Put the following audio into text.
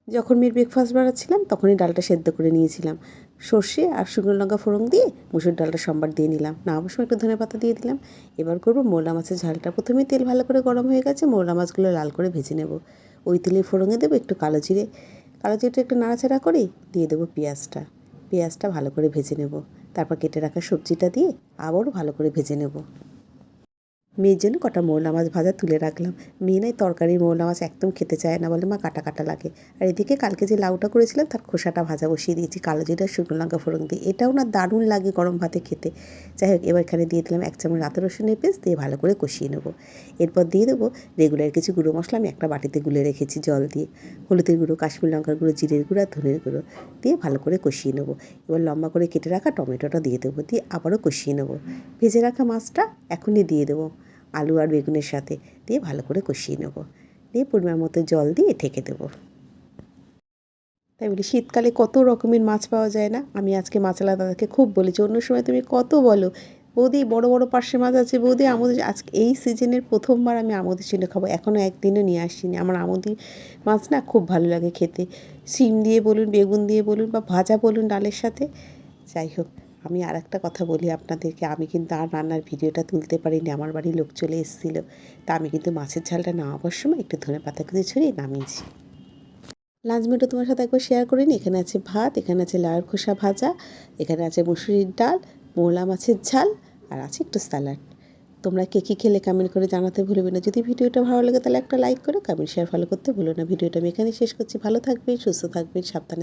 যখন মেয়ের ব্রেকফাস্ট বানাচ্ছিলাম তখনই ডালটা সেদ্ধ করে নিয়েছিলাম। সর্ষে আর শুকনো লঙ্কা ফোড়ন দিয়ে মুসুর ডালটা সম্বার দিয়ে নিলাম, নামাবার সময় একটু ধনেপাতা দিয়ে দিলাম। এবার করবো মোরলা মাছের ঝালটা। প্রথমেই তেল ভালো করে গরম হয়ে গেছে, মোরলা মাছগুলো লাল করে ভেজে নেব। ওই তেলে ফোড়নে দেবো একটু কালো জিরে, কালো জিরেটা একটু নাড়াচাড়া করে দিয়ে দেবো পেঁয়াজটা। পেঁয়াজটা ভালো করে ভেজে নেব। তারপর কেটে রাখা সবজিটা দিয়ে আবারও ভালো করে ভেজে নেব। মেয়ের জন্য কটা মোরলা মাছ ভাজা তুলে রাখলাম। মেয়ে নয় তরকারির মোরলা মাছ একদম খেতে চায় না, বলে মা কাটা কাটা লাগে। আর এদিকে কালকে যে লাউটা করেছিলাম তার খোসাটা ভাজা বসিয়ে দিয়েছি কালো জিরা শুকনো লঙ্কা ফোড়ন দিয়ে। এটাও না দারুণ লাগে গরম ভাতে খেতে। যাই হোক, এবার এখানে দিয়ে দিলাম 1 চামচ আদা রসুনের পেস্ট, দিয়ে ভালো করে কষিয়ে নেবো। এরপর দিয়ে দেবো রেগুলার কিছু গুঁড়ো মশলা, আমি একটা বাটিতে গুলে রেখেছি জল দিয়ে। হলুদের গুঁড়ো, কাশ্মীর লঙ্কার গুঁড়ো, জিরের গুঁড়ো আর ধনের গুঁড়ো দিয়ে ভালো করে কষিয়ে নেবো। এবার লম্বা করে কেটে রাখা টমেটোটা দিয়ে দেবো, দিয়ে আবারও কষিয়ে নেবো। ভেজে রাখা মাছটা এখনই দিয়ে দেবো আলু আর বেগুনের সাথে, দিয়ে ভালো করে কষিয়ে নেব। দিয়ে পরিমাণ মতো জল দিয়ে ঢেকে দেবো। তাই বলি শীতকালে কত রকমের মাছ পাওয়া যায় না। আমি আজকে মাছওয়ালা দাদাকে খুব বলেছি, অন্য সময় তুমি কত বলো বৌদি বড় বড় পার্শে মাছ আছে বৌদি, আমাদের আজকে এই সিজনের প্রথমবার আমি আমোদের জন্য খাবো, এখনও একদিনও নিয়ে আসিনি। আমার আমোদি মাছ না খুব ভালো লাগে খেতে, শিম দিয়ে বলুন, বেগুন দিয়ে বলুন, বা ভাজা বলুন ডালের সাথে। যাই হোক, আমি আর একটা কথা বলি আপনাদেরকে, আমি কিন্তু আর রান্নার ভিডিওটা তুলতে পারিনি, আমার বাড়ির লোক চলে এসেছিলো। তা আমি কিন্তু মাছের ঝালটা নামাবার সময় একটু ধনেপাতা কুচি ছড়িয়ে নামিয়েছি। লাঞ্চ মেনুটা তোমার সাথে একবার শেয়ার করে নিই। এখানে আছে ভাত, এখানে আছে লাউয়ের খোসা ভাজা, এখানে আছে মুসুরির ডাল, মোলা মাছের ঝাল, আর আছে একটু স্যালাড। তোমরা কে কী খেলে কমেন্ট করে জানাতে ভুলবে না। যদি ভিডিওটা ভালো লাগে তাহলে একটা লাইক করে কমেন্ট শেয়ার ফলো করতে ভুলো না। ভিডিওটা আমি এখানে শেষ করছি। ভালো থাকবেন, সুস্থ থাকবেন, সাবধানে